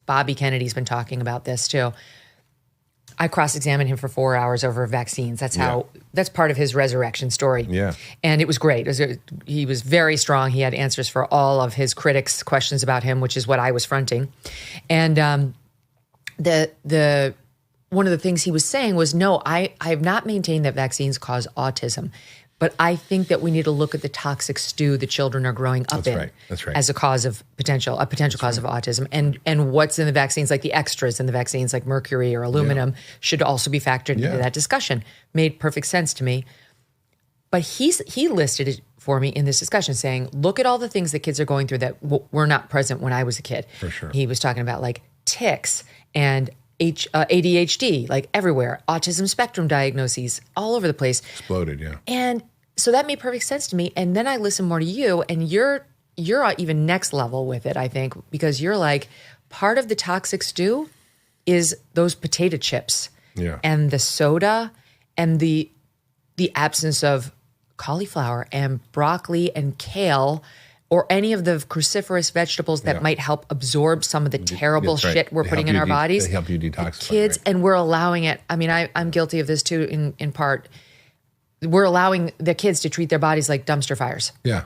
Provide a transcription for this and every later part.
Bobby Kennedy's been talking about this too. I cross-examined him for 4 hours over vaccines. That's that's part of his resurrection story. Yeah. And it was great. He was very strong. He had answers for all of his critics' questions about him, which is what I was fronting. And the one of the things he was saying was, no, I have not maintained that vaccines cause autism. But I think that we need to look at the toxic stew the children are growing up in as a cause of potential cause of autism. And what's in the vaccines, like the extras in the vaccines, like mercury or aluminum, should also be factored into that discussion. Made perfect sense to me. But he listed it for me in this discussion saying, look at all the things that kids are going through that were not present when I was a kid. For sure. He was talking about like tics and ADHD, like everywhere, autism spectrum diagnoses all over the place. Exploded, yeah. And so that made perfect sense to me. And then I listened more to you, and you're even next level with it, I think, because you're like, part of the toxic stew is those potato chips and the soda and the absence of cauliflower and broccoli and kale or any of the cruciferous vegetables that might help absorb some of the terrible shit we're putting in our bodies. They help you detoxify. Kids, and we're allowing it. I mean, I'm guilty of this too in part. We're allowing the kids to treat their bodies like dumpster fires. Yeah,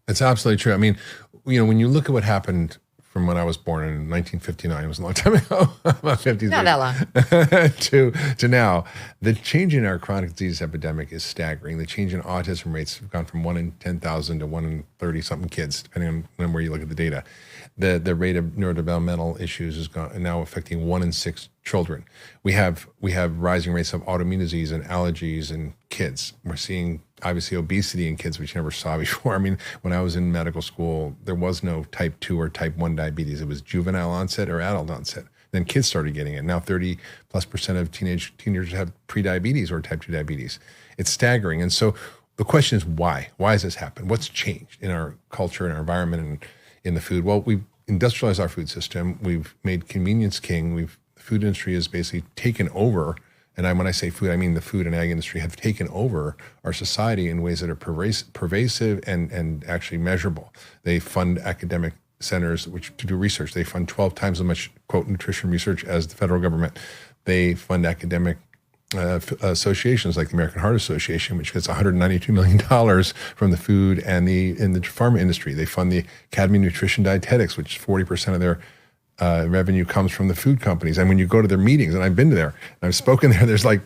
it's absolutely true. I mean, when you look at what happened from when I was born in 1959, it was a long time ago, about 50 years. Not that long. to now, the change in our chronic disease epidemic is staggering. The change in autism rates have gone from 1 in 10,000 to 1 in 30-something kids, depending on where you look at the data. The rate of neurodevelopmental issues is now affecting 1 in 6 children. We have rising rates of autoimmune disease and allergies in kids. We're seeing obviously obesity in kids, which you never saw before. I mean, when I was in medical school, there was no type 2 or type 1 diabetes. It was juvenile onset or adult onset. Then kids started getting it. Now 30+% of teenagers have prediabetes or type 2 diabetes. It's staggering. And so the question is why? Why has this happened? What's changed in our culture and our environment and in the food? Well, we've industrialized our food system. We've made convenience king. The food industry has basically taken over. And when I say food, I mean the food and ag industry have taken over our society in ways that are pervasive and actually measurable. They fund academic centers to do research. They fund 12 times as much, quote, nutrition research as the federal government. They fund academic associations like the American Heart Association, which gets $192 million from the food and in the pharma industry. They fund the Academy of Nutrition Dietetics, which 40% of their revenue comes from the food companies. And when you go to their meetings, and I've been there, and I've spoken there, there's like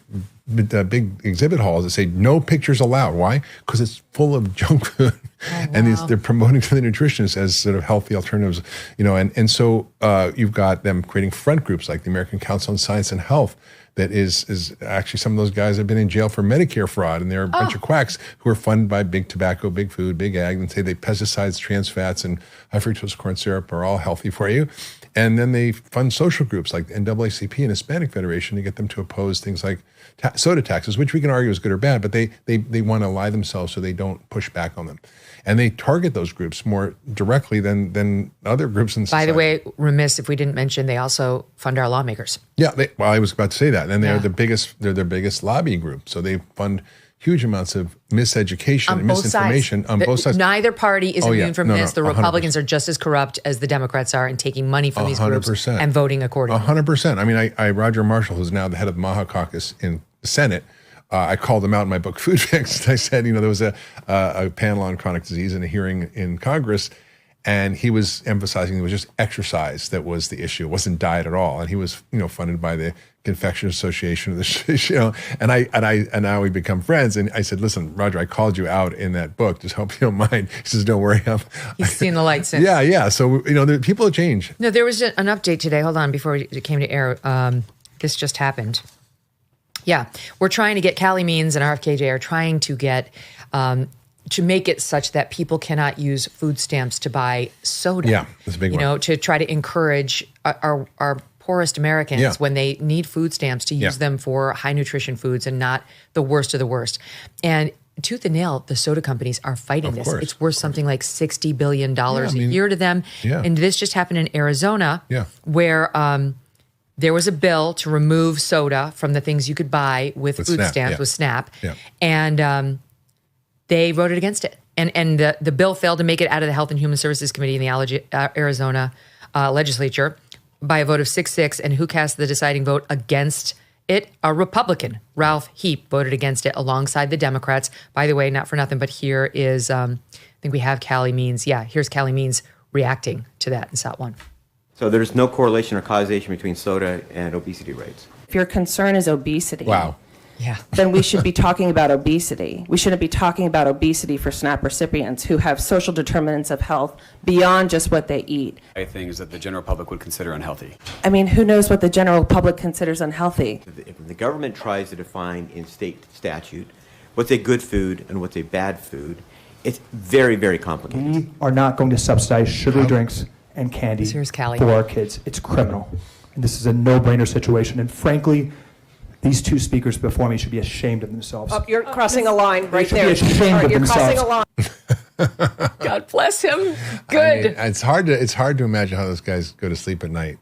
big exhibit halls that say no pictures allowed. Why? Because it's full of junk food. Oh, wow. And they're promoting to the nutritionists as sort of healthy alternatives, and so you've got them creating front groups like the American Council on Science and Health, that is actually, some of those guys have been in jail for Medicare fraud, and they're a bunch of quacks who are funded by big tobacco, big food, big ag, and say pesticides, trans fats, and high fructose corn syrup are all healthy for you. And then they fund social groups like the NAACP and Hispanic Federation to get them to oppose things like soda taxes, which we can argue is good or bad, but they want to lie themselves so they don't push back on them. And they target those groups more directly than other groups in society. By the way, remiss if we didn't mention they also fund our lawmakers. Yeah, I was about to say that. And they're their biggest lobbying group. So they fund huge amounts of miseducation and misinformation on both sides. Neither party is immune from this. The Republicans 100%. Are just as corrupt as the Democrats are in taking money from these groups and voting accordingly. 100%. I mean, Roger Marshall, who's now the head of the Maha Caucus in the Senate, I called him out in my book, Food Fix. I said, there was a panel on chronic disease and a hearing in Congress, and he was emphasizing it was just exercise that was the issue. It wasn't diet at all. And he was, funded by the Confection Association of the, and now we become friends. And I said, listen, Roger, I called you out in that book. Just hope you don't mind. He says, don't worry. He's seen the light since. Yeah. So, people change. No, there was an update today. Hold on, before it came to air. This just happened. Yeah, we're trying to get Callie Means and RFK Jr. are trying to get to make it such that people cannot use food stamps to buy soda. Yeah, that's a big one. To try to encourage our poorest Americans when they need food stamps to use them for high nutrition foods and not the worst of the worst. And tooth and nail, the soda companies are fighting this. It's worth something like $60 billion a year to them. Yeah. And this just happened in Arizona where there was a bill to remove soda from the things you could buy with food stamps, with SNAP. Yeah. And they voted against it. And the bill failed to make it out of the Health and Human Services Committee in the Arizona legislature. by a vote of 6-6. And who cast the deciding vote against it? A Republican, Ralph Heap, voted against it alongside the Democrats. By the way, not for nothing, but here is, I think we have Callie Means. Yeah, here's Callie Means reacting to that in South 1. So there's no correlation or causation between soda and obesity rates. If your concern is obesity, Wow. Yeah. then we should be talking about obesity. We shouldn't be talking about obesity for SNAP recipients who have social determinants of health beyond just what they eat. Things that the general public would consider unhealthy. I mean, who knows what the general public considers unhealthy? If the government tries to define in state statute what's a good food and what's a bad food, it's very, very complicated. We are not going to subsidize sugary drinks and candy Here's Callie. for our kids. It's criminal. And this is a no-brainer situation. And frankly, these two speakers before me should be ashamed of themselves. Oh, you're crossing a line right should there. be ashamed All right, of you're crossing a themselves. line. God bless him. I Good. mean, it's hard to imagine how those guys go to sleep at night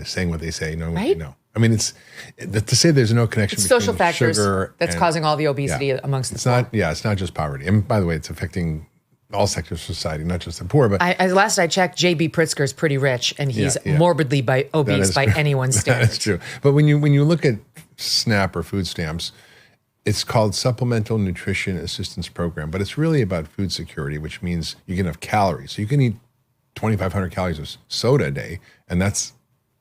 saying what they say, knowing what they Right? know. I mean, it's to say there's no connection It's between social factors sugar that's and- causing all the obesity amongst the it's poor. not. Yeah, it's not just poverty. And by the way, it's affecting all sectors of society, not just the poor. But Last I checked, J.B. Pritzker is pretty rich, and he's Yeah, yeah. morbidly that obese is by true. anyone's standards. That's true. But when you look at SNAP or food stamps, it's called Supplemental Nutrition Assistance Program, but it's really about food security, which means you get enough calories. So you can eat 2,500 calories of soda a day, and that's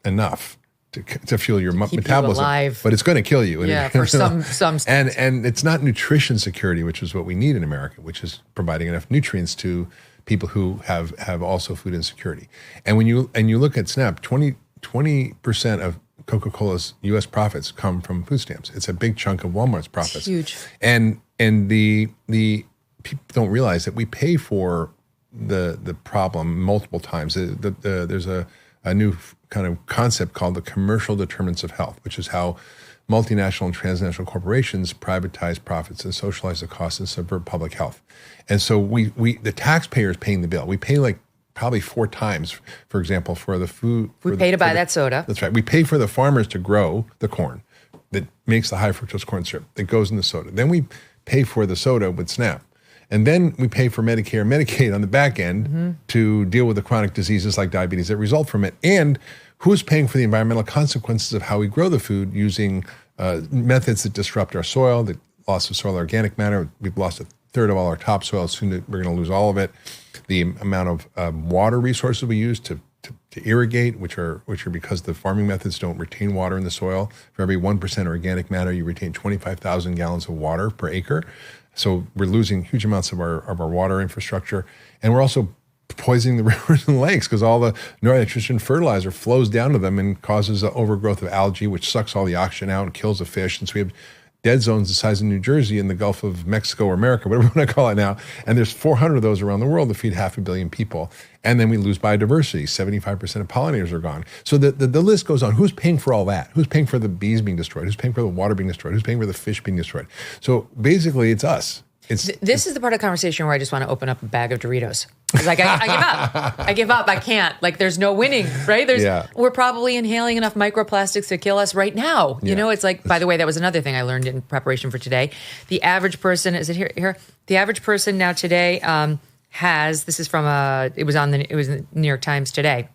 enough to fuel your keep you metabolism. alive. But it's going to kill you. Yeah, for some and it's not nutrition security, which is what we need in America, which is providing enough nutrients to people who have also food insecurity. And when you look at SNAP, 20% of Coca-Cola's U.S. profits come from food stamps. It's a big chunk of Walmart's profits. It's huge. And the people don't realize that we pay for the problem multiple times. There's a new kind of concept called the commercial determinants of health, which is how multinational and transnational corporations privatize profits and socialize the costs and subvert public health. And so the taxpayer is paying the bill. We pay like probably 4 times, for example, for the food. We pay to buy that soda. That's right. We pay for the farmers to grow the corn that makes the high fructose corn syrup that goes in the soda. Then we pay for the soda with SNAP. And then we pay for Medicare and Medicaid on the back end to deal with the chronic diseases like diabetes that result from it. And who's paying for the environmental consequences of how we grow the food using methods that disrupt our soil, the loss of soil organic matter. We've lost 1/3 of all our topsoil. Soon we're going to lose all of it. The amount of water resources we use to irrigate, which are because the farming methods don't retain water in the soil. For every 1% organic matter, you retain 25,000 gallons of water per acre. So we're losing huge amounts of our water infrastructure, and we're also poisoning the rivers and lakes because all the nitrogen fertilizer flows down to them and causes the overgrowth of algae, which sucks all the oxygen out and kills the fish. And so we have dead zones the size of New Jersey in the Gulf of Mexico or America, whatever you want to call it now. And there's 400 of those around the world to feed 500 million people. And then we lose biodiversity. 75% of pollinators are gone. So the list goes on. Who's paying for all that? Who's paying for the bees being destroyed? Who's paying for the water being destroyed? Who's paying for the fish being destroyed? So basically, it's us. This is the part of the conversation where I just want to open up a bag of Doritos. It's like, I give up. I give up. I can't. Like, there's no winning, right? We're probably inhaling enough microplastics to kill us right now. You know, it's like, by the way, that was another thing I learned in preparation for today. The average person, is it here? The average person now today has, this is from it was in the New York Times today,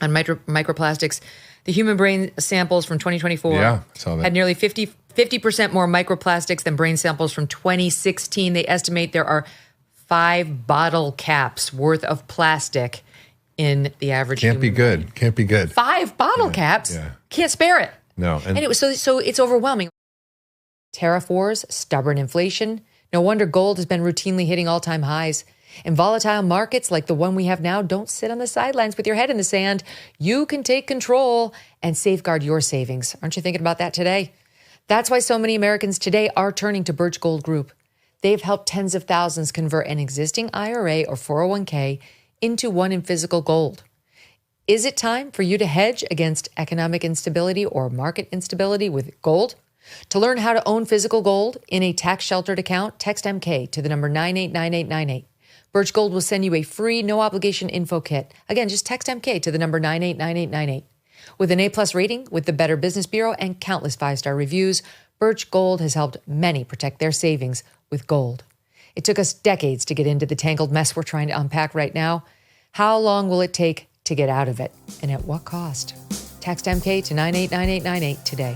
on microplastics. The human brain samples from 2024 had nearly 50% more microplastics than brain samples from 2016. They estimate there are 5 bottle caps worth of plastic in the average Can't be human good. Can't be good. 5 bottle caps? Yeah. Can't spare it. No. And it was so it's overwhelming. Tariff wars, stubborn inflation. No wonder gold has been routinely hitting all-time highs. In volatile markets like the one we have now, don't sit on the sidelines with your head in the sand. You can take control and safeguard your savings. Aren't you thinking about that today? That's why so many Americans today are turning to Birch Gold Group. They've helped tens of thousands convert an existing IRA or 401k into one in physical gold. Is it time for you to hedge against economic instability or market instability with gold? To learn how to own physical gold in a tax-sheltered account, text MK to the number 989898. Birch Gold will send you a free, no-obligation info kit. Again, just text MK to the number 989898. With an A-plus rating with the Better Business Bureau and countless 5-star reviews, Birch Gold has helped many protect their savings with gold. It took us decades to get into the tangled mess we're trying to unpack right now. How long will it take to get out of it, and at what cost? Text MK to 989898 today.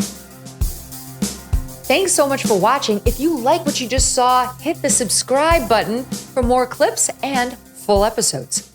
Thanks so much for watching. If you like what you just saw, hit the subscribe button for more clips and full episodes.